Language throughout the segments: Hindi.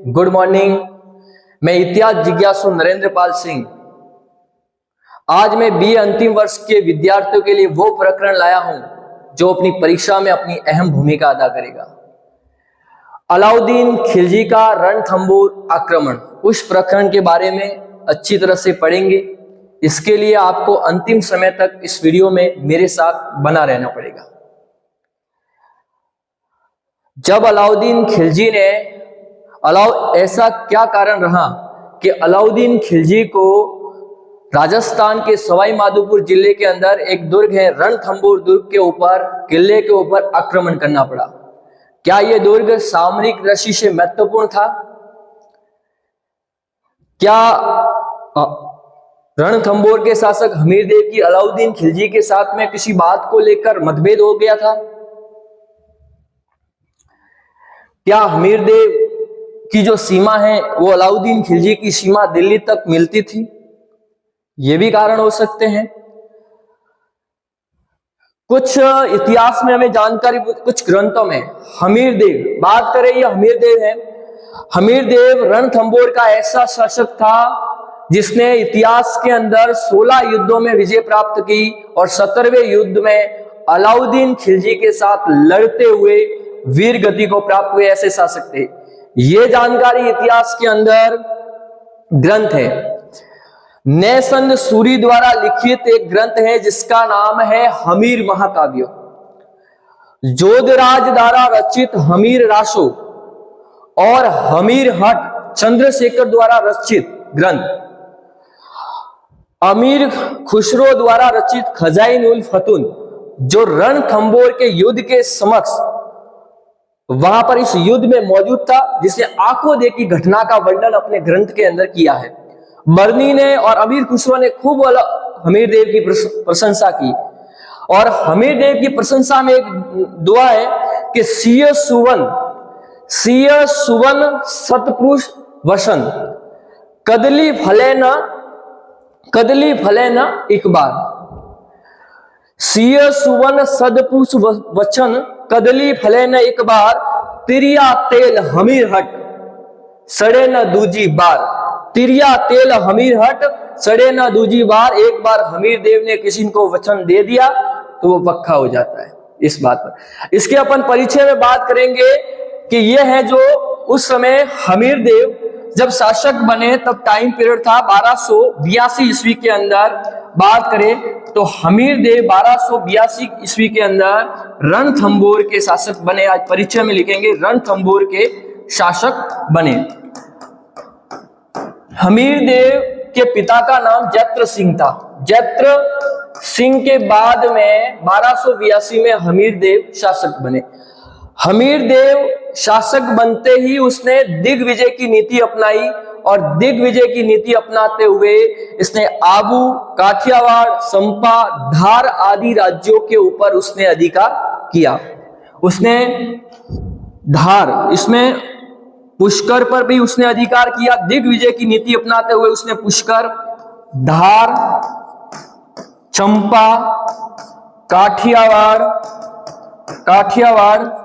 Good morning. मैं इतिहास जिज्ञासु नरेंद्र पाल सिंह। आज मैं बीए अंतिम वर्ष के विद्यार्थियों के लिए वो प्रकरण लाया हूं जो अपनी परीक्षा में अपनी अहम भूमिका अदा करेगा। अलाउद्दीन खिलजी का रणथंबोर आक्रमण, उस प्रकरण के बारे में अच्छी तरह से पढ़ेंगे। इसके लिए आपको अंतिम समय तक इस वीडियो में मेरे साथ बना रहना पड़ेगा। जब अलाउद्दीन खिलजी ने ऐसा क्या कारण रहा कि अलाउद्दीन खिलजी को राजस्थान के सवाई माधोपुर जिले के अंदर एक दुर्ग है रणथंबोर दुर्ग के ऊपर, किले के ऊपर आक्रमण करना पड़ा। क्या यह दुर्ग सामरिक दृष्टि से महत्वपूर्ण था? क्या रणथंबोर के शासक हमीरदेव की अलाउद्दीन खिलजी के साथ में किसी बात को लेकर मतभेद हो गया था? क्या हमीरदेव की जो सीमा है वो अलाउद्दीन खिलजी की सीमा दिल्ली तक मिलती थी? ये भी कारण हो सकते हैं। कुछ इतिहास में हमें जानकारी, कुछ ग्रंथों में हमीरदेव बात करें, ये हमीरदेव है। हमीरदेव रणथंबोर का ऐसा शासक था जिसने इतिहास के अंदर 16 युद्धों में विजय प्राप्त की और 17वें युद्ध में अलाउद्दीन खिलजी के साथ लड़ते हुए वीर गति को प्राप्त हुए ऐसे शासक थे। ये जानकारी इतिहास के अंदर ग्रंथ है। नैसंद सूरी द्वारा लिखित एक ग्रंथ है जिसका नाम है हमीर महाकाव्य। जोधराज द्वारा रचित हमीर रासो और हमीर हट चंद्रशेखर द्वारा रचित ग्रंथ, अमीर खुसरो द्वारा रचित खजाइन उल फतून, जो रणथंबोर के युद्ध के समक्ष वहां पर इस युद्ध में मौजूद था, जिसे आंखों देखी घटना का वर्णन अपने ग्रंथ के अंदर किया है। बर्नी ने और अमीर खुसरो ने खूब हमीरदेव की प्रशंसा की और हमीरदेव की प्रशंसा में एक दुआ है कि सिय सुवन सतपुरुष वसन कदली फले न एक बार। सिय सुवन सदपुरुष वचन कदली फले न एक बार, तिरिया तेल हमीर हट सड़े न दूजी बार। तिरिया तेल हमीर हट सड़े न दूजी बार। एक बार हमीरदेव ने किसी को वचन दे दिया तो वो पक्का हो जाता है इस बात पर। इसके अपन परिचय में बात करेंगे कि ये है जो उस समय हमीरदेव जब शासक बने तब टाइम पीरियड था 1282 ईस्वी के अंदर। बात करें तो हमीरदेव 1282 ईस्वी के अंदर रणथंबोर के शासक बने। आज परिचय में लिखेंगे रणथंबोर के शासक बने। हमीरदेव के पिता का नाम जत्र सिंह था। जत्र सिंह के बाद में 1282 में हमीरदेव शासक बने। हमीरदेव शासक बनते ही उसने दिग्विजय की नीति अपनाई और दिग्विजय की नीति अपनाते हुए इसने आबू, काठियावाड़, संपा, धार आदि राज्यों के ऊपर उसने अधिकार किया। उसने धार, इसमें पुष्कर पर भी उसने अधिकार किया। दिग्विजय की नीति अपनाते हुए उसने पुष्कर, धार, चंपा, काठियावाड़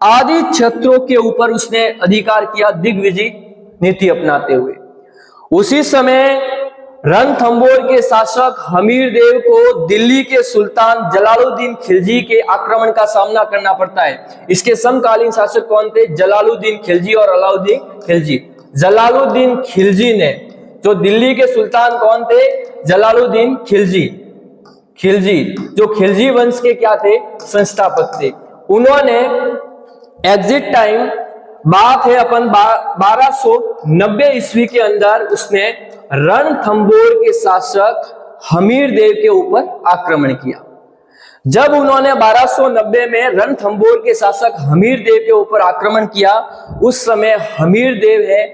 आदि क्षेत्रों के ऊपर उसने अधिकार किया दिग्विजय नीति अपनाते हुए। उसी समय रणथंबोर के शासक हमीरदेव को दिल्ली के सुल्तान जलालुद्दीन खिलजी के आक्रमण का सामना करना पड़ता है। इसके समकालीन शासक कौन थे? जलालुद्दीन खिलजी और अलाउद्दीन खिलजी। जलालुद्दीन खिलजी ने, जो दिल्ली के सुल्तान कौन थे? जलालुद्दीन खिलजी जो खिलजी वंश के क्या थे? संस्थापक थे। उन्होंने एग्जिट टाइम बात है अपन 1290 ईस्वी के अंदर उसने रणथंबोर के शासक हमीरदेव के ऊपर आक्रमण किया। जब उन्होंने 1290 में रणथंबोर के शासक हमीरदेव के ऊपर आक्रमण किया, उस समय हमीरदेव है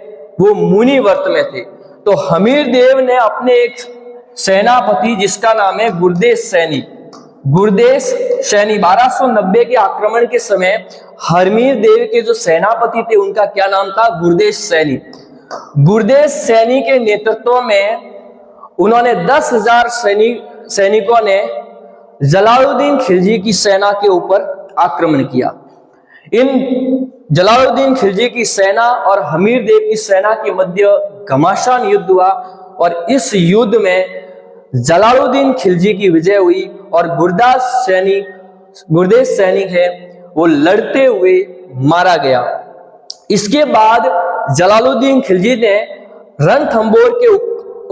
वो मुनि व्रत में थे। तो हमीरदेव ने अपने एक सेनापति जिसका नाम है गुरदेश सैनी 1290 के आक्रमण के समय हमीरदेव के जो सेनापति थे उनका क्या नाम था? गुरदेश सैनी के नेतृत्व में उन्होंने 10,000 सैनिकों ने जलालुद्दीन खिलजी की सेना के ऊपर आक्रमण किया। इन जलालुद्दीन खिलजी की सेना और हमीर देव की सेना के मध्य घमासान युद्ध हुआ और इस युद्ध में जलालुद्दीन खिलजी की विजय हुई और गुरदेश सैनिक है वो लड़ते हुए मारा गया। इसके बाद जलालुद्दीन खिलजी ने रणथंबोर के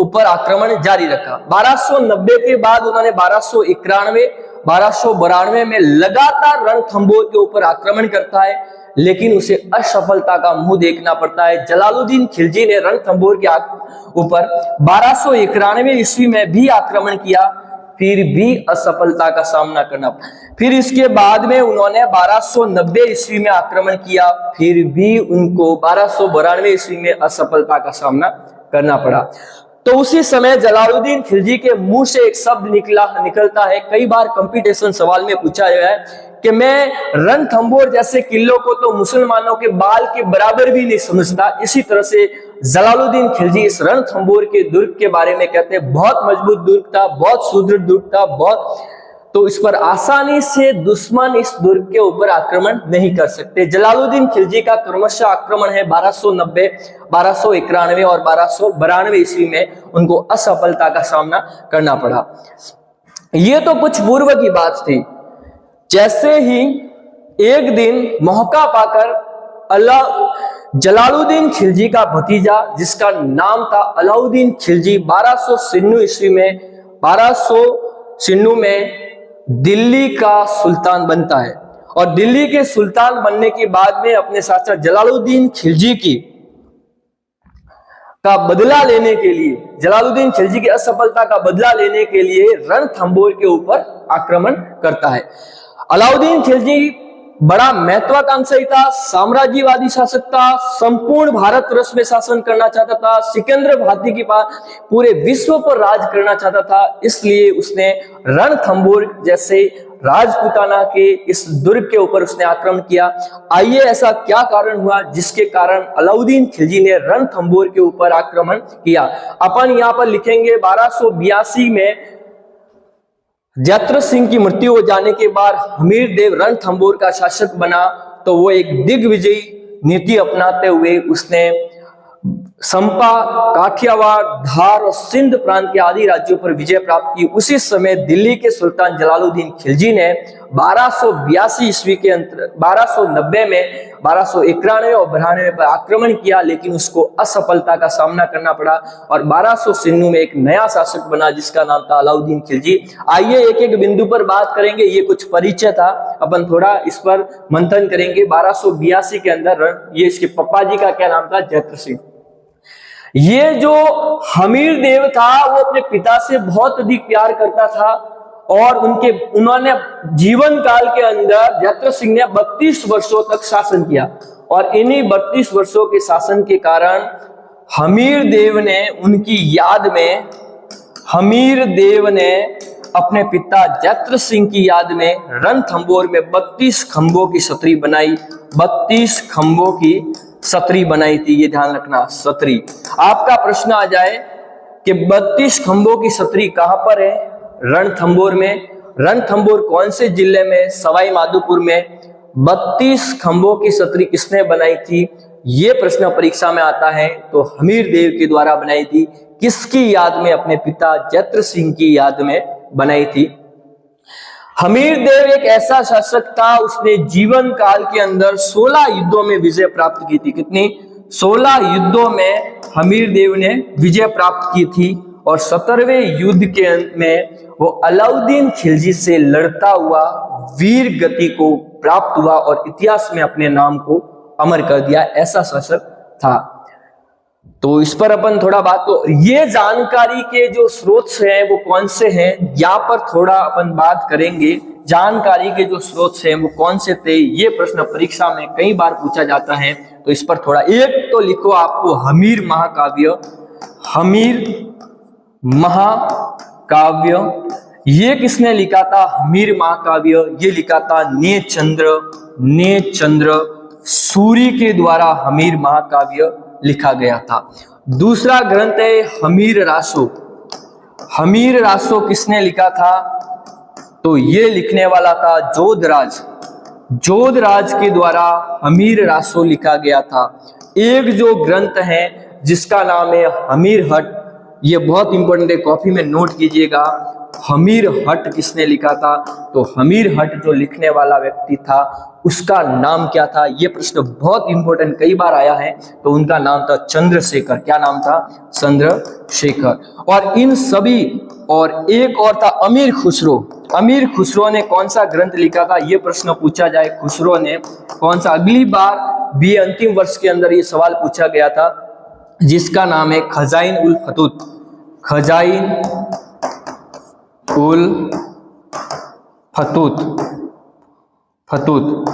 ऊपर आक्रमण जारी रखा। 1290 के बाद उन्होंने 1291, 1292 में लगातार रणथंबोर के ऊपर आक्रमण करता है, लेकिन उसे असफलता का मुंह देखना पड़ता है। जलालुद्दीन खिलजी ने रणथंबोर के ऊपर 1291 ईस्वी में भी आक्रमण किया, फिर भी असफलता का सामना करना पड़ा। फिर इसके बाद में उन्होंने 1290 ईस्वी में आक्रमण किया, फिर भी उनको 1292 ईस्वी में असफलता का सामना करना पड़ा। तो उसी समय जलालुद्दीन खिलजी के मुंह से एक शब्द निकलता है, कई बार कंपटीशन सवाल में पूछा गया है कि मैं रणथंबोर जैसे किलों को तो मुसलमानों के बाल के बराबर भी नहीं समझता। इसी तरह से जलालुद्दीन खिलजी इस रणथंबोर के दुर्ग के बारे में कहते हैं बहुत मजबूत दुर्ग था, बहुत सुदृढ़ दुर्ग था, तो इस पर आसानी से दुश्मन इस दुर्ग के ऊपर आक्रमण नहीं कर सकते। जलालुद्दीन खिलजी का क्रमशः आक्रमण है 1290, 1291 और 1292 ईस्वी में उनको असफलता का सामना करना पड़ा। ये तो कुछ पूर्व की बात थी। जैसे ही एक दिन मौका पाकर जलालुद्दीन खिलजी का भतीजा जिसका नाम था अलाउद्दीन खिलजी 1296 ईस्वी में 1296 में दिल्ली का सुल्तान बनता है और दिल्ली के सुल्तान बनने के बाद में अपने चाचा जलालुद्दीन खिलजी का बदला लेने के लिए, जलालुद्दीन खिलजी की असफलता का बदला लेने के लिए रणथंबोर के ऊपर आक्रमण करता है। अलाउद्दीन खिलजी बड़ा महत्वाकांक्षी था, साम्राज्यवादी शासक था, संपूर्ण भारतवर्ष में शासन करना चाहता था, सिकंदर भारती के पास पूरे विश्व पर राज करना चाहता था। इसलिए उसने रणथंबोर जैसे राजपूताना के इस दुर्ग के ऊपर उसने आक्रमण किया। आइए ऐसा क्या कारण हुआ जिसके कारण अलाउद्दीन खिलजी ने रणथंबोर के ऊपर आक्रमण किया। अपन यहाँ पर लिखेंगे 1282 में जयद्रथ सिंह की मृत्यु हो जाने के बाद हमीर देव रणथंबोर का शासक बना, तो वो एक दिग्विजयी नीति अपनाते हुए उसने संपा, काठियावाड़, धार और सिंध प्रांत के आदि राज्यों पर विजय प्राप्त की। उसी समय दिल्ली के सुल्तान जलालुद्दीन खिलजी ने 1282 ईस्वी के अंतर 1290 में 1291 और 92 पर आक्रमण किया, लेकिन उसको असफलता का सामना करना पड़ा और 1296 में एक नया शासक बना जिसका नाम था अलाउद्दीन खिलजी। आइए एक एक बिंदु पर बात करेंगे। ये कुछ परिचय था, अपन थोड़ा इस पर मंथन करेंगे। 1282 के अंदर ये इसके पप्पा जी का क्या नाम था? जयद्रथ सिंह। ये जो हमीर देव था वो अपने पिता से बहुत अधिक प्यार करता था और उन्होंने जीवन काल के अंदर जयद्रथ सिंह ने 32 वर्षों तक शासन किया और इन्हीं 32 वर्षों के शासन के कारण हमीर देव ने अपने पिता जयद्रथ सिंह की याद में रणथंबोर में 32 खंभों की छतरी बनाई। 32 खंभों की छतरी बनाई थी, ये ध्यान रखना, छतरी। आपका प्रश्न आ जाए कि 32 खंभों की छतरी कहां पर है? रणथंबोर में। रणथंबोर कौन से जिले में? सवाई माधोपुर में। 32 खंभों की छतरी किसने बनाई थी? ये प्रश्न परीक्षा में आता है, तो हमीर देव के द्वारा बनाई थी। किसकी याद में? अपने पिता जयद्रथ सिंह की याद में बनाई थी। हमीर देव एक ऐसा शासक था, उसने जीवन काल के अंदर 16 युद्धों में विजय प्राप्त की थी। कितनी? 16 युद्धों में हमीर देव ने विजय प्राप्त की थी और 17वें युद्ध के अंत में वो अलाउद्दीन खिलजी से लड़ता हुआ वीर गति को प्राप्त हुआ और इतिहास में अपने नाम को अमर कर दिया। ऐसा शासक था। तो इस पर अपन थोड़ा बात, तो ये जानकारी के जो स्रोत हैं वो कौन से हैं, यहाँ पर थोड़ा अपन बात करेंगे। जानकारी के जो स्रोत हैं वो कौन से थे, ये प्रश्न परीक्षा में कई बार पूछा जाता है, तो इस पर थोड़ा एक तो लिखो आपको हमीर महाकाव्य। हमीर महाकाव्य ये किसने लिखा था? हमीर महाकाव्य ये लिखा था नेचंद्र सूरी के द्वारा हमीर महाकाव्य लिखा गया था। दूसरा ग्रंथ है हमीर रासो। हमीर रासो किसने लिखा था? तो ये लिखने वाला था जोधराज। जोधराज के द्वारा हमीर रासो लिखा गया था। एक जो ग्रंथ है जिसका नाम है हमीर हट, ये बहुत इंपॉर्टेंट है, कॉपी में नोट कीजिएगा। हमीर हट किसने लिखा था? तो हमीर हट जो लिखने वाला व्यक्ति था उसका नाम क्या था? ये प्रश्न बहुत इंपॉर्टेंट, कई बार आया है। तो उनका नाम था चंद्रशेखर। क्या नाम था? चंद्रशेखर। और इन सभी, और एक और था अमीर खुसरो। अमीर खुसरो ने कौन सा ग्रंथ लिखा था? ये प्रश्न पूछा जाए, खुसरो ने कौन सा? अगली बार बीए अंतिम वर्ष के अंदर ये सवाल पूछा गया था, जिसका नाम है खजाइन उल फतूत। खजाइन उल फतूत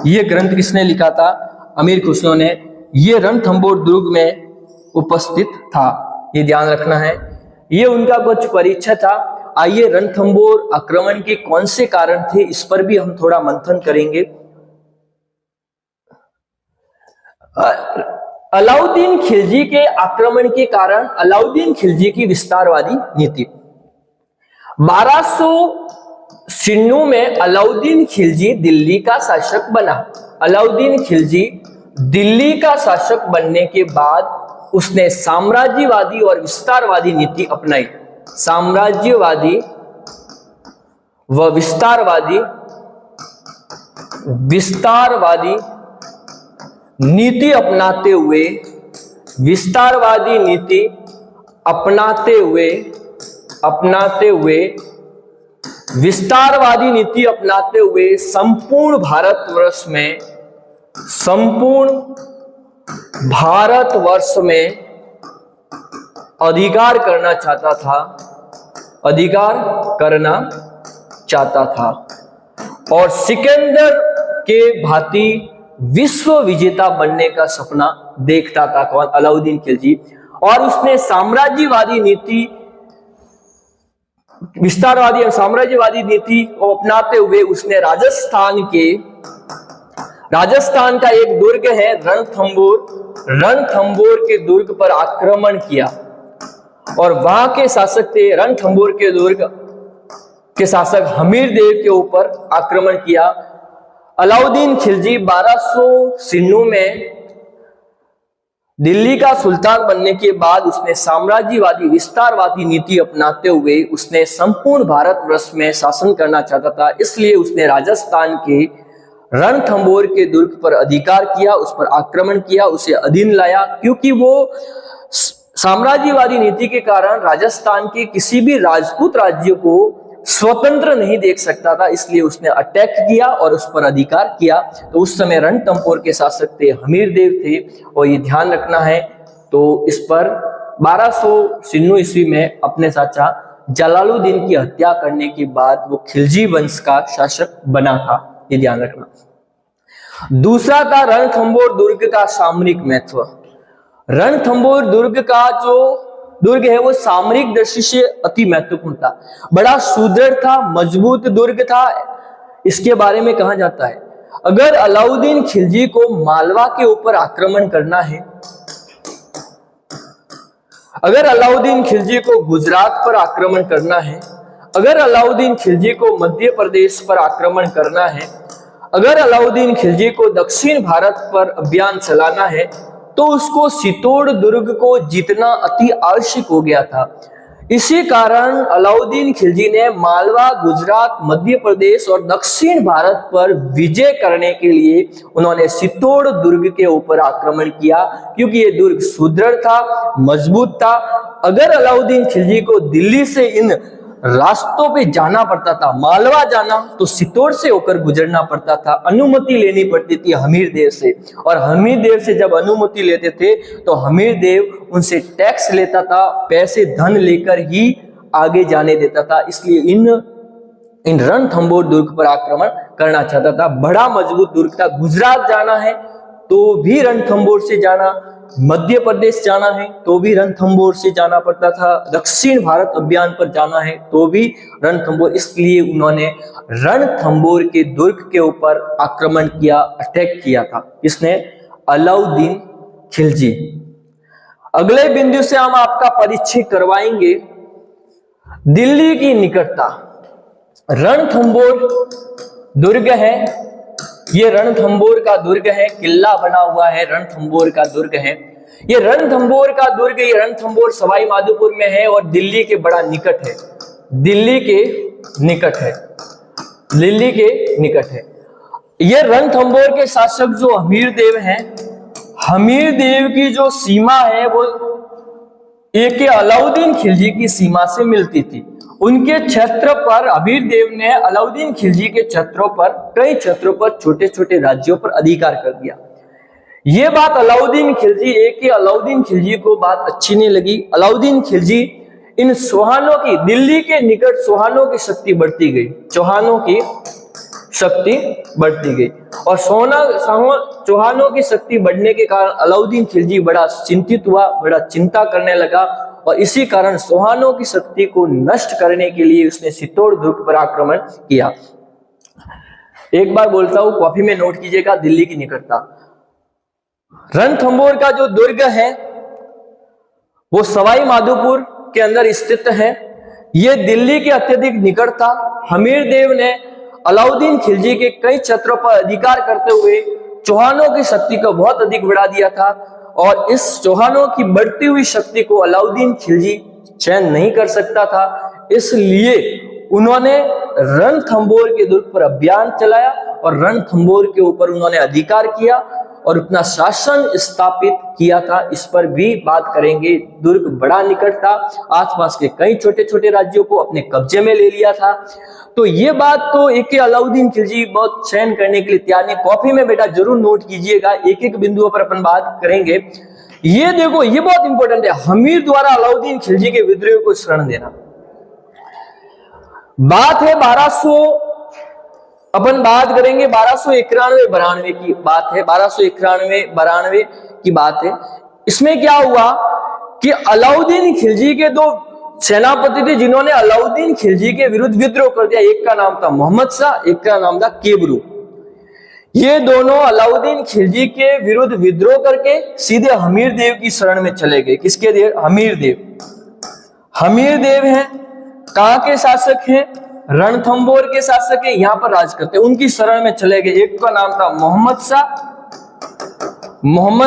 ये ग्रंथ किसने लिखा था? अमीर खुसरो ने। ये रणथंभौर दुर्ग में उपस्थित था, ये ध्यान रखना है। ये उनका कुछ परीक्षा था। आइए, रणथंभौर आक्रमण के कौन से कारण थे, इस पर भी हम थोड़ा मंथन करेंगे। अलाउद्दीन खिलजी के आक्रमण के कारण अलाउद्दीन खिलजी की विस्तारवादी नीति। 1296 में अलाउद्दीन खिलजी दिल्ली का शासक बना। अलाउद्दीन खिलजी दिल्ली का शासक बनने के बाद उसने साम्राज्यवादी और विस्तारवादी नीति अपनाई। साम्राज्यवादी व विस्तारवादी नीति अपनाते हुए संपूर्ण भारतवर्ष में अधिकार करना चाहता था और सिकंदर के भांति विश्व विजेता बनने का सपना देखता था। कौन? अलाउद्दीन खिलजी। और उसने साम्राज्यवादी नीति, विस्तारवादी और साम्राज्यवादी नीति को अपनाते हुए उसने राजस्थान का एक दुर्ग है रणथंभौर के दुर्ग पर आक्रमण किया और वहां के शासक थे, रणथंभौर के दुर्ग के शासक हमीर देव के ऊपर आक्रमण किया। अलाउद्दीन खिलजी 1296 में दिल्ली का सुल्तान बनने के बाद उसने साम्राज्यवादी विस्तारवादी नीति अपनाते हुए उसने संपूर्ण भारतवर्ष में शासन करना चाहता था। इसलिए उसने राजस्थान के रणथंभौर के दुर्ग पर अधिकार किया, उस पर आक्रमण किया, उसे अधीन लाया। क्योंकि वो साम्राज्यवादी नीति के कारण राजस्थान के किसी भी राजपूत राज्य को स्वतंत्र नहीं देख सकता था, इसलिए उसने अटैक किया और उस पर अधिकार किया। तो उस समय रणथंभौर के शासक थे हमीर देव थे, और ये ध्यान रखना है। तो इस पर 1296 ईस्वी में अपने चाचा जलालुद्दीन की हत्या करने के बाद वो खिलजी वंश का शासक बना था, ये ध्यान रखना। दूसरा था रणथंभौर दुर्ग का सामरिक महत्व। रणथंभौर दुर्ग का जो दुर्ग है वो सामरिक दृष्टि से अति महत्वपूर्ण था, बड़ा सुदृढ़ था, मजबूत दुर्ग था। इसके बारे में कहा जाता है अगर अलाउद्दीन खिलजी को मालवा के ऊपर आक्रमण करना है, अगर अलाउद्दीन खिलजी को गुजरात पर आक्रमण करना है, अगर अलाउद्दीन खिलजी को मध्य प्रदेश पर आक्रमण करना है, अगर अलाउद्दीन खिलजी को दक्षिण भारत पर अभियान चलाना है, तो उसको चित्तौड़ दुर्ग को जीतना अति आवश्यक हो गया था। इसी कारण अलाउद्दीन खिलजी ने मालवा, गुजरात, मध्य प्रदेश और दक्षिण भारत पर विजय करने के लिए उन्होंने चित्तौड़ दुर्ग के ऊपर आक्रमण किया, क्योंकि ये दुर्ग सुदृढ़ था, मजबूत था। अगर अलाउद्दीन खिलजी को दिल्ली से इन रास्तों पे जाना पड़ता था, मालवा जाना तो चित्तौड़ से होकर गुजरना पड़ता था, अनुमति लेनी पड़ती थी हमीर देव से, और हमीर देव से जब अनुमति लेते थे तो हमीर देव उनसे टैक्स लेता था, पैसे धन लेकर ही आगे जाने देता था। इसलिए इन रणथंभौर दुर्ग पर आक्रमण करना चाहता था। बड़ा मजबूत दुर्ग था। गुजरात जाना है तो भी रणथंभौर से जाना, मध्य प्रदेश जाना है तो भी रणथंभौर से जाना पड़ता था, दक्षिण भारत अभियान पर जाना है तो भी रणथंभौर। इसलिए उन्होंने रणथंभौर के दुर्ग के ऊपर आक्रमण किया, अटैक किया था। इसने अलाउद्दीन खिलजी। अगले बिंदु से हम आपका परिचय करवाएंगे दिल्ली की निकटता। रणथंभौर दुर्ग है ये रणथंबोर का दुर्ग है, किला बना हुआ है, रणथंबोर का दुर्ग है। ये रणथंबोर का दुर्ग, ये रणथंबोर सवाई माधोपुर में है और दिल्ली के बड़ा निकट है, दिल्ली के निकट है, दिल्ली के निकट है। ये रणथंबोर के शासक जो हमीर देव हैं, हमीर देव की जो सीमा है वो एक अलाउद्दीन खिलजी की सीमा से मिलती थी। उनके क्षेत्र पर हमीर देव ने अलाउद्दीन खिलजी के क्षेत्रों पर, कई क्षेत्रों पर, छोटे छोटे राज्यों पर अधिकार कर दिया। ये बात अलाउद्दीन खिलजी, एक अलाउद्दीन खिलजी को बात अच्छी नहीं लगी। अलाउद्दीन खिलजी इन चौहानों की, दिल्ली के निकट चौहानों की शक्ति बढ़ती गई, चौहानों की शक्ति बढ़ती गई और चौहानों की शक्ति बढ़ने के कारण अलाउद्दीन खिलजी बड़ा चिंतित हुआ, बड़ा चिंता करने लगा और इसी कारण चौहानों की शक्ति को नष्ट करने के लिए उसने चित्तौड़ दुर्ग पर आक्रमण किया। एक बार बोलता हूं, कॉपी में नोट कीजिएगा, दिल्ली की निकटता। रणथंबोर का जो दुर्ग है वो सवाई माधोपुर के अंदर स्थित है। यह दिल्ली के अत्यधिक निकट था। हमीर देव ने अलाउद्दीन खिलजी के कई क्षेत्रों पर अधिकार करते हुए चौहानों की शक्ति को बहुत अधिक बढ़ा दिया था और इस चौहानों की बढ़ती हुई शक्ति को अलाउद्दीन खिलजी सहन नहीं कर सकता था। इसलिए उन्होंने रणथंबोर के दुर्ग पर अभियान चलाया और रणथंबोर के ऊपर उन्होंने अधिकार किया और अपना शासन स्थापित किया था। इस पर भी बात करेंगे। दुर्ग बड़ा निकट था, आसपास के कई छोटे छोटे राज्यों को अपने कब्जे में ले लिया था। तो ये बात तो एक अलाउद्दीन खिलजी बहुत सहन करने के लिए तैयार नहीं। कॉपी में बेटा जरूर नोट कीजिएगा, एक एक बिंदुओं पर अपन बात करेंगे। ये देखो, ये बहुत इंपॉर्टेंट है, हमीर द्वारा अलाउद्दीन खिलजी के विद्रोह को शरण देना। बात है 1200, अपन बात करेंगे 1291-92 की बात है, 1291-92 की बात है। इसमें क्या हुआ कि अलाउद्दीन खिलजी के दो सेनापति थे जिन्होंने अलाउद्दीन खिलजी के विरुद्ध विद्रोह कर दिया। एक का नाम था मोहम्मद शाह, एक का नाम था केबरू। ये दोनों अलाउद्दीन खिलजी के विरुद्ध विद्रोह करके सीधे हमीर देव की शरण में चले गए। किसके देव? हमीर देव। हमीर देव हैं, कहां के शासक हैं? रणथंबोर के शासक है, यहां पर राज करते, उनकी शरण में चले गए। एक का नाम था मोहम्मद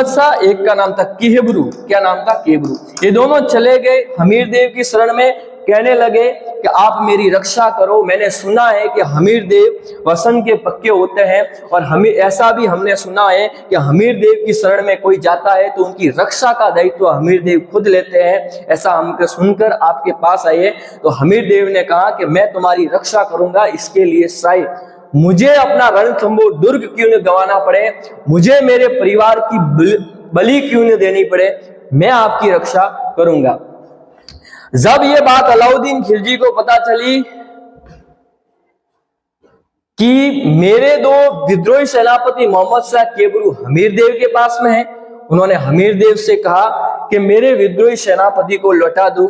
शाह, एक का नाम था केबरू। क्या नाम था? केबरू। ये दोनों चले गए हमीर देव की शरण में, कहने लगे कि आप मेरी रक्षा करो। मैंने सुना है कि हमीर देव वसन के पक्के होते हैं और ऐसा भी हमने सुना है कि हमीर देव की शरण में कोई जाता है तो उनकी रक्षा का दायित्व हमीर देव खुद लेते हैं। ऐसा हमको सुनकर आपके पास आए। तो हमीर देव ने कहा कि मैं तुम्हारी रक्षा करूंगा, इसके लिए शायद मुझे अपना रणथंबोर दुर्ग क्यों न गंवाना पड़े, मुझे मेरे परिवार की बलि क्यों न देनी पड़े, मैं आपकी रक्षा करूंगा। जब ये बात अलाउद्दीन खिलजी को पता चली कि मेरे दो विद्रोही सेनापति मोहम्मद शाह, केबरू हमीर देव के पास में है, उन्होंने हमीर देव से कहा कि मेरे विद्रोही सेनापति को लौटा दो।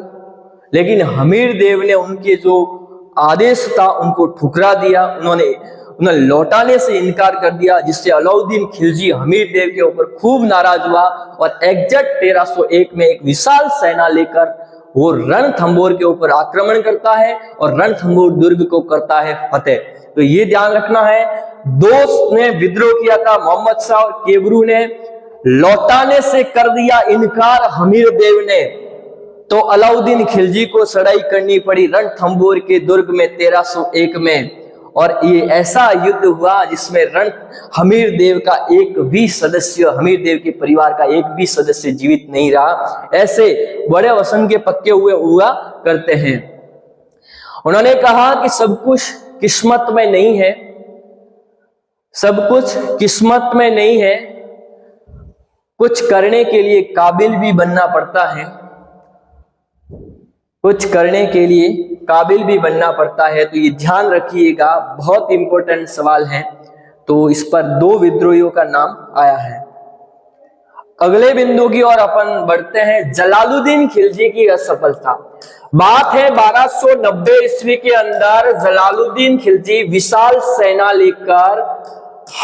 लेकिन हमीर देव ने उनके जो आदेश था उनको ठुकरा दिया। उन्होंने लौटाने से इनकार कर दिया, जिससे अलाउद्दीन खिलजी हमीर देव के ऊपर खूब नाराज हुआ और एग्जैक्ट 1301 में एक विशाल सेना लेकर वो रणथंबोर के ऊपर आक्रमण करता है और रणथंबोर दुर्ग को करता है फतेह। तो ये ध्यान रखना है, दो ने विद्रोह किया था, मोहम्मद शाह और केबरू ने। लौटाने से कर दिया इनकार हमीर देव ने, तो अलाउद्दीन खिलजी को चढ़ाई करनी पड़ी रणथंबोर के दुर्ग में 1301 में। और ये ऐसा युद्ध हुआ जिसमें हमीर देव का एक भी सदस्य, हमीर देव के परिवार का एक भी सदस्य जीवित नहीं रहा। ऐसे बड़े वसन के पक्के हुआ करते हैं। उन्होंने कहा कि सब कुछ किस्मत में नहीं है, सब कुछ किस्मत में नहीं है, कुछ करने के लिए काबिल भी बनना पड़ता है, कुछ करने के लिए काबिल भी बनना पड़ता है। तो ये ध्यान रखिएगा, बहुत इंपॉर्टेंट सवाल है। तो इस पर दो विद्रोहियों का नाम आया है। अगले बिंदु की ओर अपन बढ़ते हैं, जलालुद्दीन खिलजी की असफलता। बात है 1290 ईस्वी के अंदर जलालुद्दीन खिलजी विशाल सेना लेकर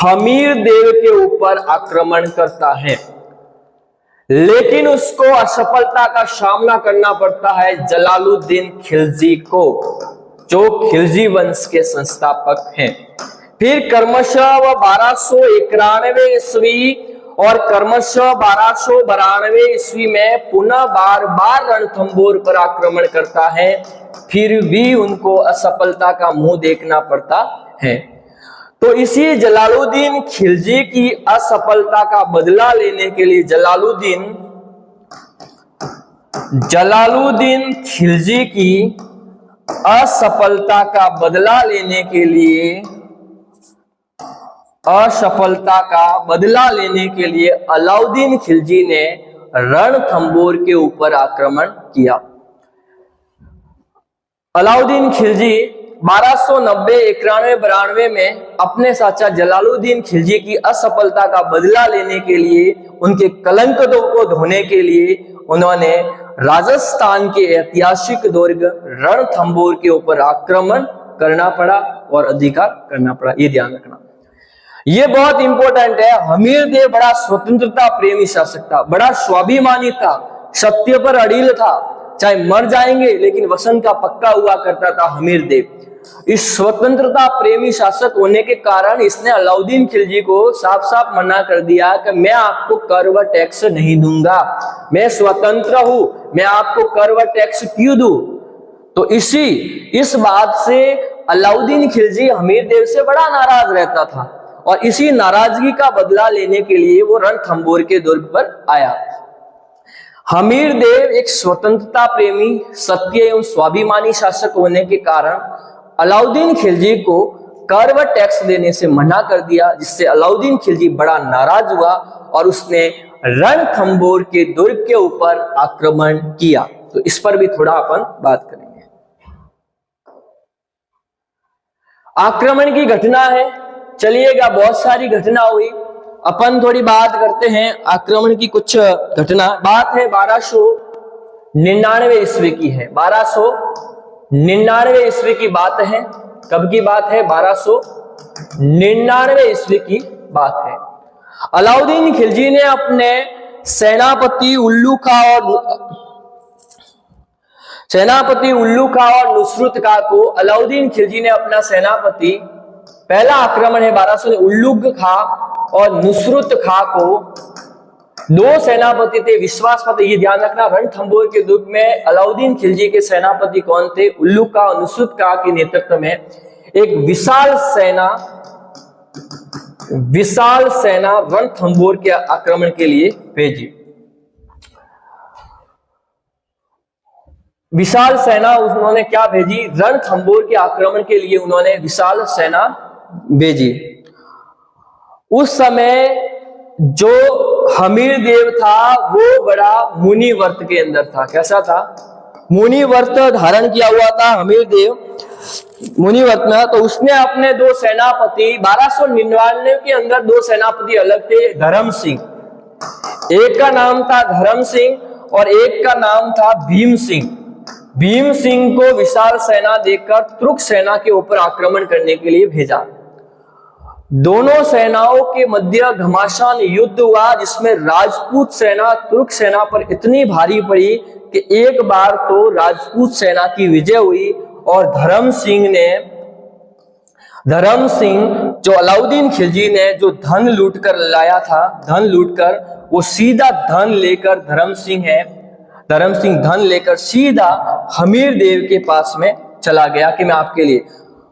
हमीर देव के ऊपर आक्रमण करता है, लेकिन उसको असफलता का सामना करना पड़ता है जलालुद्दीन खिलजी को, जो खिलजी वंश के संस्थापक हैं। फिर क्रमशः 1291 ईस्वी और क्रमशः 1292 ईस्वी में पुनः बार बार रणथंभौर पर आक्रमण करता है, फिर भी उनको असफलता का मुंह देखना पड़ता है। तो इसी जलालुद्दीन खिलजी की असफलता का बदला लेने के लिए जलालुद्दीन खिलजी की असफलता का बदला लेने के लिए अलाउद्दीन खिलजी ने रणथंभौर के ऊपर आक्रमण किया। अलाउद्दीन खिलजी 1290, 91, 92 में अपने चाचा जलालुद्दीन खिलजी की असफलता का बदला लेने के लिए, उनके कलंक को धोने के लिए उन्होंने राजस्थान के ऐतिहासिक दुर्ग रणथंभौर के ऊपर आक्रमण करना पड़ा और अधिकार करना पड़ा। ये ध्यान रखना, ये बहुत इंपॉर्टेंट है। हमीरदेव बड़ा स्वतंत्रता प्रेमी शासक था, बड़ा स्वाभिमानी था, सत्य पर अड़िल था, चाहे मर जाएंगे लेकिन वसंत का पक्का हुआ करता था हमीरदेव। इस स्वतंत्रता प्रेमी शासक होने के कारण इसने अलाउद्दीन खिलजी को साफ साफ मना कर दिया कि मैं आपको कर व टैक्स नहीं दूंगा, मैं स्वतंत्र हूं, मैं आपको कर व टैक्स क्यों दूं। तो इस बात से अलाउद्दीन खिलजी हमीरदेव से बड़ा नाराज रहता था और इसी नाराजगी का बदला लेने के लिए वो रणथंभौर के दुर्ग पर आया। हमीरदेव एक स्वतंत्रता प्रेमी, सत्य एवं स्वाभिमानी शासक होने के कारण अलाउद्दीन खिलजी को कर व टैक्स देने से मना कर दिया, जिससे अलाउद्दीन खिलजी बड़ा नाराज हुआ और उसने रणथंभौर के दुर्ग के ऊपर आक्रमण किया। तो इस पर भी थोड़ा अपन बात करेंगे। आक्रमण की घटना है, चलिएगा, बहुत सारी घटना हुई, अपन थोड़ी बात करते हैं आक्रमण की कुछ घटना। बात है 1299 ईस्वी की है, 1299 ईस्वी की बात है। कब की बात है? 1299 ईस्वी की बात है। अलाउद्दीन खिलजी ने अपने सेनापति उल्लू खां और नुसरत खां को, अलाउद्दीन खिलजी ने अपना सेनापति, पहला आक्रमण है 1200, उल्लू खां और नुसरत खां को, दो सेनापति थे विश्वासपात्र। ये ध्यान रखना, रणथंभौर के दुर्ग में अलाउद्दीन खिलजी के सेनापति कौन थे? उल्लू खां और नुसरत खां के नेतृत्व में एक विशाल सेना रणथंभौर के आक्रमण के लिए भेजी। विशाल सेना उन्होंने क्या भेजी? रणथंभौर के आक्रमण के लिए उन्होंने विशाल सेना भेजी। उस समय जो हमीरदेव था वो बड़ा मुनिव्रत के अंदर था। कैसा था? मुनिव्रत धारण किया हुआ था हमीरदेव, मुनिव्रत में। तो उसने अपने दो सेनापति, 1299 के अंदर दो सेनापति अलग थे, धर्म सिंह, एक का नाम था धर्म सिंह और एक का नाम था भीम सिंह। भीम सिंह को विशाल सेना देकर तुर्क सेना के ऊपर आक्रमण करने के लिए भेजा। दोनों सेनाओं के मध्य घमासान युद्ध हुआ, जिसमें राजपूत सेना तुर्क सेना पर इतनी भारी पड़ी कि एक बार तो राजपूत सेना की विजय हुई और धर्म सिंह जो अलाउद्दीन खिलजी ने जो धन लूट कर लाया था, धन लूटकर वो सीधा धन लेकर धर्म सिंह धन लेकर सीधा हमीरदेव के पास में चला गया कि मैं आपके लिए।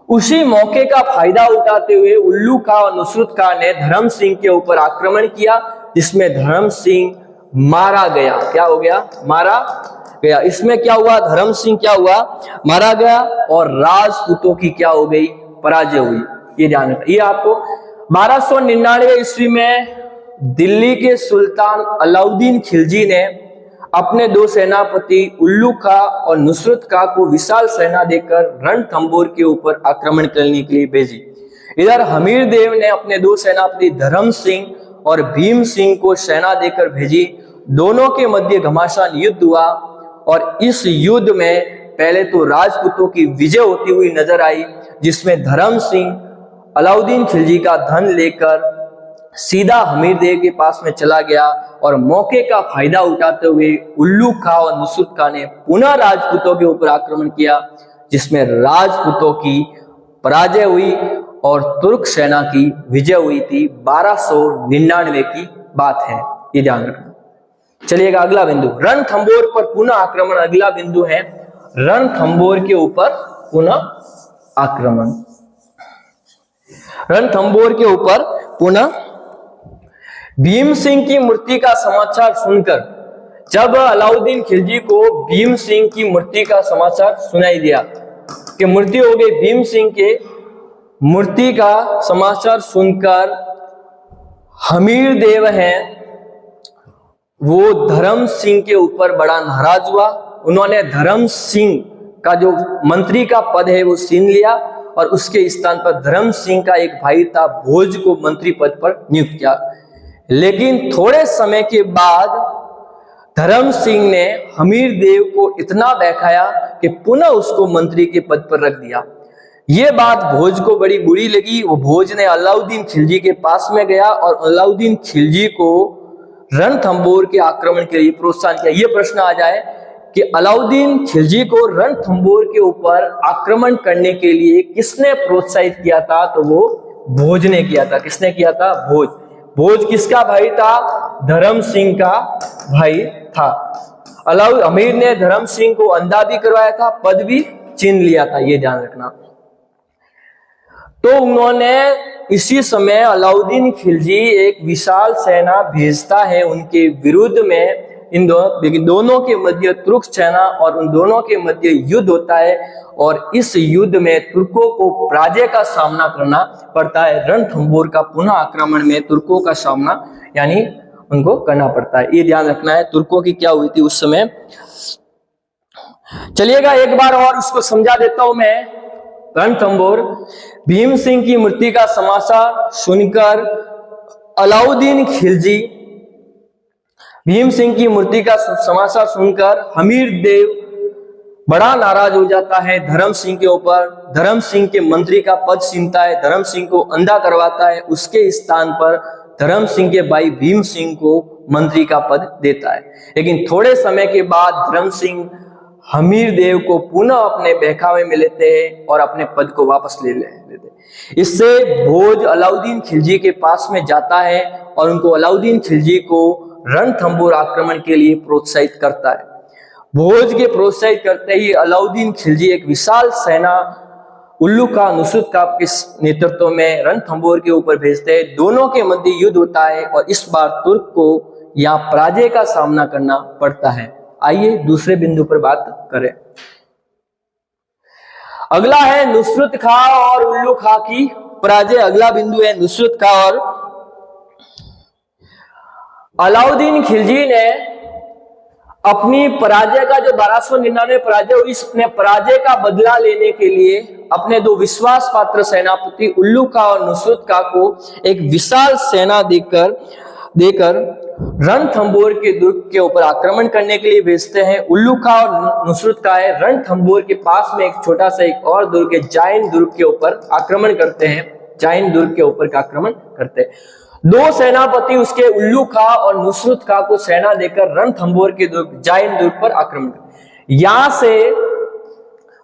उसी मौके का फायदा उठाते हुए उल्लू खां और नुसरत खां ने धर्म सिंह के ऊपर आक्रमण किया, जिसमें धर्म सिंह मारा गया। क्या हो गया? मारा गया। इसमें क्या हुआ? धर्म सिंह क्या हुआ? मारा गया और राजपूतों की क्या हो गई? पराजय हुई। ये ध्यान रखना। ये आपको 1299 ईस्वी में दिल्ली के सुल्तान अलाउद्दीन खिलजी ने अपने दो सेनापति उल्लू खां और नुसरत खां को विशाल सेना देकर रणथंभौर के ऊपर आक्रमण करने के लिए भेजी। इधर हमीरदेव ने अपने दो सेनापति धर्म सिंह और भीम सिंह को सेना देकर भेजी। दोनों के मध्य घमासान युद्ध हुआ और इस युद्ध में पहले तो राजपूतों की विजय होती हुई नजर आई, जिसमें धर्म सिंह अलाउद्दीन खिलजी का धन लेकर सीधा हमीरदेव के पास में चला गया और मौके का फायदा उठाते हुए उल्लू खां और नुसरत खां ने पुनः राजपूतों के ऊपर आक्रमण किया, जिसमें राजपूतों की पराजय हुई और तुर्क सेना की विजय हुई थी। 1299 की बात है, ये ध्यान रखना। चलिएगा अगला बिंदु, रणथंबोर पर पुनः आक्रमण। अगला बिंदु है रणथंबोर के ऊपर पुनः आक्रमण। रणथंबोर के ऊपर पुनः भीम सिंह की मृत्यु का समाचार सुनकर, जब अलाउद्दीन खिलजी को भीम सिंह की मृत्यु का समाचार सुनाई दिया कि मृत्यु हो गई भीम सिंह के, मृत्यु का समाचार सुनकर हमीर देव हैं वो धर्म सिंह के ऊपर बड़ा नाराज हुआ। उन्होंने धर्म सिंह का जो मंत्री का पद है वो छीन लिया और उसके स्थान पर धर्म सिंह का एक भाई था भोज को मंत्री पद पर नियुक्त किया। लेकिन थोड़े समय के बाद धर्म सिंह ने हमीर देव को इतना बहकाया कि पुनः उसको मंत्री के पद पर रख दिया। ये बात भोज को बड़ी बुरी लगी। वो भोज ने अलाउद्दीन खिलजी के पास में गया और अलाउद्दीन खिलजी को रणथंबोर के आक्रमण के लिए प्रोत्साहन किया। ये प्रश्न आ जाए कि अलाउद्दीन खिलजी को रणथंबोर के ऊपर आक्रमण करने के लिए किसने प्रोत्साहित किया था, तो वो भोज ने किया था। किसने किया था? भोज। भोज किसका भाई था? धर्म सिंह का भाई था। हमीर ने धर्म सिंह को अंधा भी करवाया था, पद भी छीन लिया था, ये ध्यान रखना। तो उन्होंने इसी समय अलाउद्दीन खिलजी एक विशाल सेना भेजता है उनके विरुद्ध में। इन दोनों के मध्य तुर्क सेना और उन दोनों के मध्य युद्ध होता है और इस युद्ध में तुर्कों को पराजय का सामना करना पड़ता है। रणथंबोर का पुनः आक्रमण में तुर्कों का सामना यानी उनको करना पड़ता है, ये ध्यान रखना है। तुर्कों की क्या हुई थी उस समय। चलिएगा एक बार और उसको समझा देता हूं मैं। रणथंबोर, भीम सिंह की मृत्यु का समाचार सुनकर अलाउद्दीन खिलजी, भीम सिंह की मृत्यु का समाचार सुनकर हमीर देव बड़ा नाराज हो जाता है धर्म सिंह के ऊपर। धर्म सिंह के मंत्री का पद छीनता है, धर्म सिंह को अंधा करवाता है। उसके स्थान पर धर्म सिंह के भाई भीम सिंह को मंत्री का पद देता है। लेकिन थोड़े समय के बाद धर्म सिंह हमीर देव को पुनः अपने बहकावे में लेते हैं और अपने पद को वापस ले लेते। इससे भोज अलाउद्दीन खिलजी के पास में जाता है और उनको अलाउद्दीन खिलजी को रणथंबोर आक्रमण के लिए प्रोत्साहित करता है। भोज के प्रोत्साहित करते ही अलाउद्दीन खिलजी एक विशाल सेना उल्लू खां नुसरत खां के नेतृत्व में रणथंबोर के ऊपर भेजते हैं। दोनों के मध्य युद्ध होता है और इस बार तुर्क को यहाँ पराजय का सामना करना पड़ता है। आइए दूसरे बिंदु पर बात करें। अगला है नुसरत खां और उल्लू खां की पराजय। अगला बिंदु है नुसरत खां और अलाउद्दीन खिलजी ने अपनी पराजय का जो 1299 पराजय हुई, इसने पराजय का बदला लेने के लिए अपने दो विश्वास पात्र सेनापति उल्लू खां और नुसरत खां को एक विशाल सेना देकर रणथंबोर के दुर्ग के ऊपर आक्रमण करने के लिए भेजते हैं। उल्लू खां और नुसरत खां रणथंबोर के पास में एक छोटा सा एक और दुर्ग है जाइन दुर्ग के ऊपर आक्रमण करते हैं। जाइन दुर्ग के ऊपर का आक्रमण करते हैं। दो सेनापति उसके उल्लू खां और नुसरत खां को सेना देकर रणथंबोर के दुर्ग जाइन दुर्ग पर आक्रमण करते। यहां से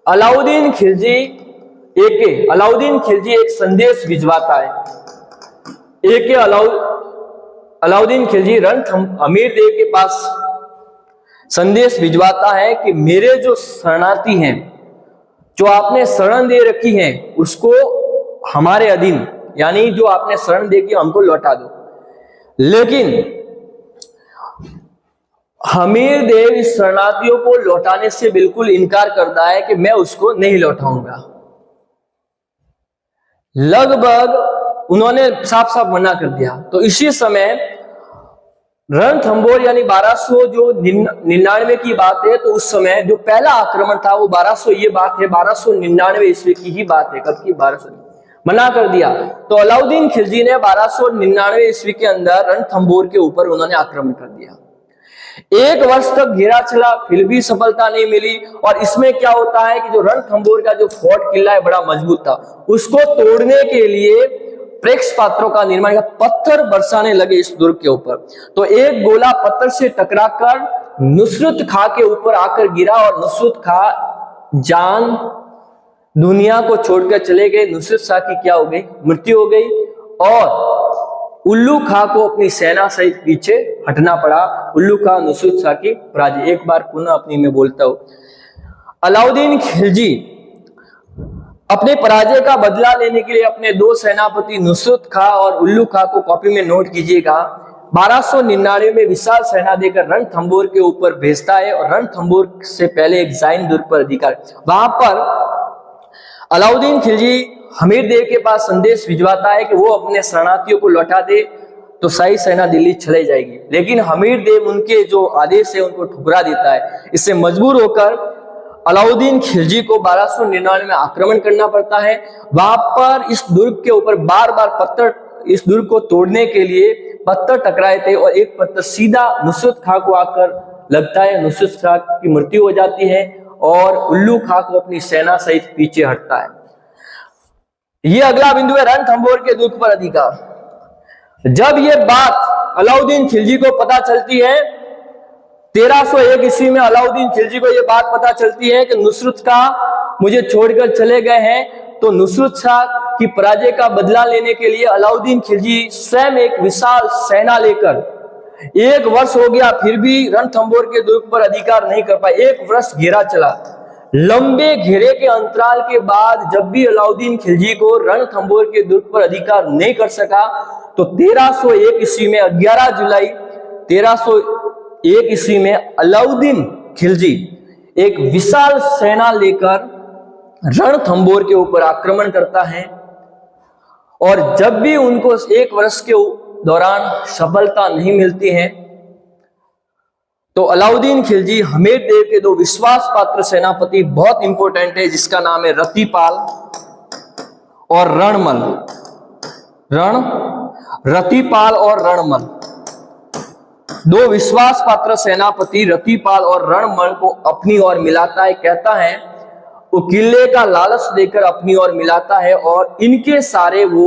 अलाउद्दीन खिलजी एक संदेश भिजवाता है। अलाउद्दीन खिलजी अमीर देव के पास संदेश भिजवाता है कि मेरे जो शरणार्थी हैं, जो आपने शरण दे रखी है, उसको हमारे अधीन यानी जो आपने शरण दे के हमको लौटा दो। लेकिन हमीर देव इस शरणार्थियों को लौटाने से बिल्कुल इनकार करता है कि मैं उसको नहीं लौटाऊंगा। लगभग उन्होंने साफ साफ मना कर दिया। तो इसी समय रणथंबोर यानी 1299 की बात है। तो उस समय जो पहला आक्रमण था वो 1299 ईस्वी की ही बात है। कब की? 1200 मना कर दिया। तो अलाउद्दीन खिलजी ने 1299 ईस्वी के अंदर रणथंबोर के ऊपर उन्होंने आक्रमण कर दिया। 1 वर्ष तक घेरा चला, फिर भी सफलता नहीं मिली। और इसमें क्या होता है कि जो रणथंबोर का जो फोर्ट किला है बड़ा मजबूत था, उसको तोड़ने के लिए प्रेक्ष पात्रों का निर्माण किया। पत्थर बरसाने लगे इस दुर्ग के ऊपर। तो एक गोला पत्थर से टकराकर नुसरत खां के ऊपर आकर गिरा और नुसरत खां जान दुनिया को छोड़कर चले गए। नुसरत शाह की क्या हो गई? मृत्यु हो गई और उल्लू खां को अपनी सेना सहित पीछे हटना पड़ा। उल्लू खां नुसरत शाह की पराजय। एक बार पुनः अपनी में बोलता हूं, अलाउद्दीन खिलजी अपने पराजय का बदला लेने के लिए अपने दो सेनापति नुसरत खां और उल्लू खां को कॉपी में नोट कीजिएगा, 1299 में विशाल सेना देकर रणथंभौर के ऊपर भेजता है और रणथंभौर से पहले एक जाइन दुर्ग पर अधिकार। वहां पर अलाउद्दीन खिलजी हमीर देव के पास संदेश भिजवाता है कि वो अपने शरणार्थियों को लौटा दे तो शाही सेना दिल्ली चले जाएगी, लेकिन हमीर देव उनके जो आदेश है उनको ठुकरा देता है। इससे मजबूर होकर अलाउद्दीन खिलजी को 1299 में आक्रमण करना पड़ता है। वहां पर इस दुर्ग के ऊपर बार बार पत्थर, इस दुर्ग को तोड़ने के लिए पत्थर टकराए थे और एक पत्थर सीधा नुसरत खां को आकर लगता है। नुसरत खां की मृत्यु हो जाती है और उल्लू खां को अपनी सेना सहित पीछे हटता है। ये अगला बिंदु है रणथंभौर के दुर्ग पर अधिकार। जब ये बात अलाउद्दीन खिलजी को पता चलती है, 1301 ईस्वी में अलाउद्दीन खिलजी को यह बात पता चलती है कि नुसरत खां मुझे छोड़कर चले गए हैं, तो नुसरत शाह की पराजय का बदला लेने के लिए अलाउद्दीन खिलजी स्वयं एक विशाल सेना लेकर, 1 वर्ष हो गया फिर भी रणथंभौर के दुर्ग पर अधिकार नहीं कर पाए। 1 वर्ष घेरा चला। लंबे घेरे के अंतराल के बाद जब भी अलाउद्दीन खिलजी को रणथंभौर के दुर्ग पर अधिकार नहीं कर सका, तो 1301 ईस्वी में 11 जुलाई 1301 ईस्वी में अलाउद्दीन खिलजी एक विशाल सेना लेकर रणथंभौर के ऊपर आक्रमण करता है और जब भी उनको 1 वर्ष के दौरान सफलता नहीं मिलती है, तो अलाउद्दीन खिलजी हमीर देव के 2 विश्वास पात्र सेनापति, बहुत इंपॉर्टेंट है, जिसका नाम है रतिपाल और रणमल, रतिपाल और रणमल, 2 विश्वास पात्र सेनापति रतिपाल और रणमल को अपनी ओर मिलाता है। कहता है वो किले का लालच देकर अपनी ओर मिलाता है और इनके सारे वो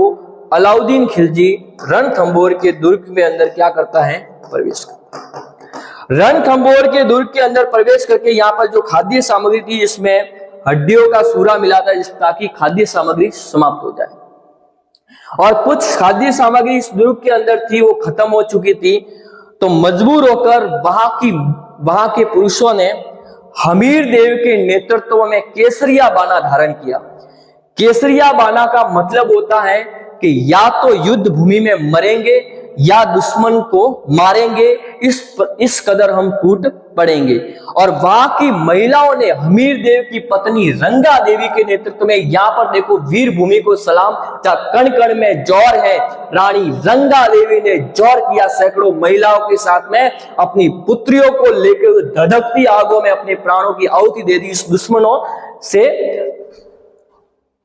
अलाउद्दीन खिलजी रणथंभौर के दुर्ग में अंदर क्या करता है? प्रवेश करता है। रणथंभौर के दुर्ग के अंदर प्रवेश करके यहाँ पर जो खाद्य सामग्री थी, इसमें हड्डियों का सूरा मिला था ताकि खाद्य सामग्री समाप्त हो जाए, और कुछ खाद्य सामग्री इस दुर्ग के अंदर थी वो खत्म हो चुकी थी। तो मजबूर होकर वहां के पुरुषों ने हमीर देव के नेतृत्व में केसरिया बाना धारण किया। केसरिया बाना का मतलब होता है कि या तो युद्ध भूमि में मरेंगे या दुश्मन को मारेंगे, इस कदर हम टूट पड़ेंगे। और वहां की महिलाओं ने हमीर देव की पत्नी रंगा देवी के नेतृत्व में, यहां पर देखो वीर भूमि को सलाम, जहां कण कण में जौर है, रानी रंगा देवी ने जौर किया। सैकड़ों महिलाओं के साथ में अपनी पुत्रियों को लेकर धधकती आगों में अपने प्राणों की आहुति दे दी इस दुश्मनों से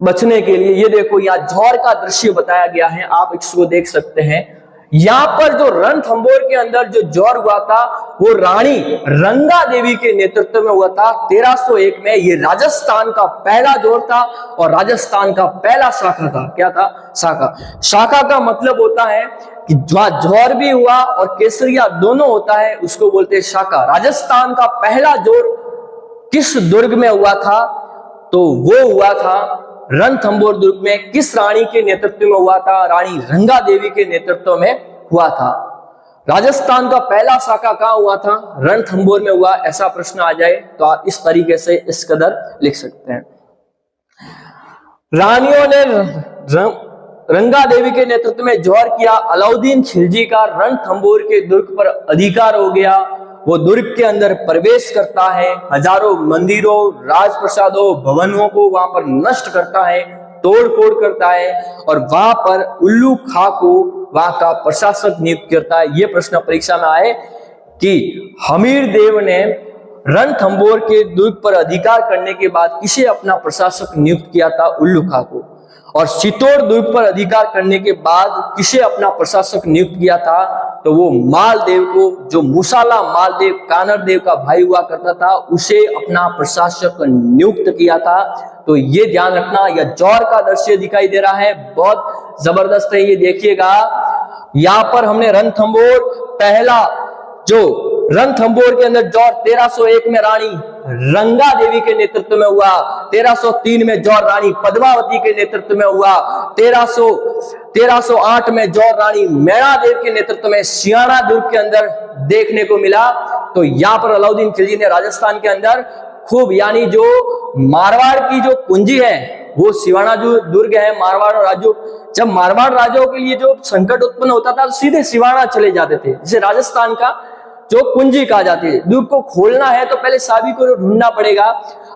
बचने के लिए। ये देखो यहाँ जौहर का दृश्य बताया गया है, आप इसको देख सकते हैं। यहाँ पर जो रणथंभौर के अंदर जो जौहर हुआ था वो रानी रंगा देवी के नेतृत्व में हुआ था 1301 में। ये राजस्थान का पहला जौहर था और राजस्थान का पहला शाखा था। क्या था? शाखा। शाखा का मतलब होता है कि जहां जौहर भी हुआ और केसरिया दोनों होता है उसको बोलते हैं शाखा। राजस्थान का पहला जौहर किस दुर्ग में हुआ था? तो वो हुआ था रणथंभौर दुर्ग में। किस रानी के नेतृत्व में हुआ था? रानी रंगा देवी के नेतृत्व में हुआ था। राजस्थान का पहला शाखा कहां हुआ था? रणथंभौर में हुआ। ऐसा प्रश्न आ जाए तो आप इस तरीके से इस कदर लिख सकते हैं। रानियों ने रंगा देवी के नेतृत्व में जौहर किया। अलाउद्दीन खिलजी का रणथंभौर के दुर्ग पर अधिकार हो गया। वो दुर्ग के अंदर प्रवेश करता है, हजारों मंदिरों, राजप्रसादों, भवनों को वहां पर नष्ट करता है, तोड़ फोड़ करता है और वहां पर उल्लू खां को वहां का प्रशासक नियुक्त करता है। यह प्रश्न परीक्षा में आए कि हमीर देव ने रणथंभौर के दुर्ग पर अधिकार करने के बाद किसे अपना प्रशासक नियुक्त किया था? उल्लू खां को। और चित्तौड़ दुर्ग पर अधिकार करने के बाद किसे अपना प्रशासक नियुक्त किया था? तो वो मालदेव को, जो मुसाला मालदेव कानर देव का भाई हुआ करता था, उसे अपना प्रशासक नियुक्त किया था। तो ये ध्यान रखना। यह जौहर का दृश्य दिखाई दे रहा है, बहुत जबरदस्त है। ये देखिएगा, यहां पर हमने रणथंभौर पहला, जो रणथंभौर के अंदर जौहर 1301 में रानी रंगा देवी के नेतृत्व में हुआ। 1303 में जौहर रानी पद्मावती के नेतृत्व में हुआ। 1308 में जौहर रानी मैणादेव के नेतृत्व में सियाणा दुर्ग के अंदर देखने को मिला। तो यहाँ पर अलाउद्दीन खिलजी ने राजस्थान के अंदर खूब, यानी जो मारवाड़ की जो पूंजी है वो सिवाना जो दुर्ग है, मारवाड़ और राजू, जब मारवाड़ राजाओं के लिए जो संकट उत्पन्न होता था तो सीधे सिवाना चले जाते थे, जिसे राजस्थान का जो कुंजी कहा जाती है। दुर्ग को खोलना है तो पहले साबी को ढूंढना पड़ेगा।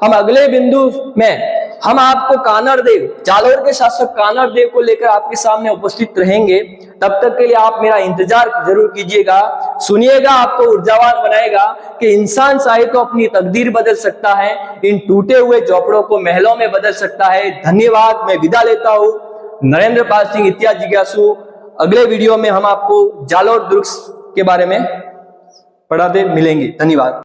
हम अगले बिंदु में हम आपको कानर देव, जालोर के शासक कानर देव को लेकर आपके सामने उपस्थित रहेंगे। तब तक के लिए आप मेरा इंतजार जरूर कीजिएगा, सुनिएगा, आपको ऊर्जावान बनाएगा कि इंसान चाहे तो अपनी तकदीर बदल सकता है, इन टूटे हुए झोपड़ों को महलों में बदल सकता है। धन्यवाद, मैं विदा लेता हूं। नरेंद्र पाल सिंह इतिहास जिज्ञासु। अगले वीडियो में हम आपको जालोर दुर्ग के बारे में पढ़ाते मिलेंगे। धन्यवाद।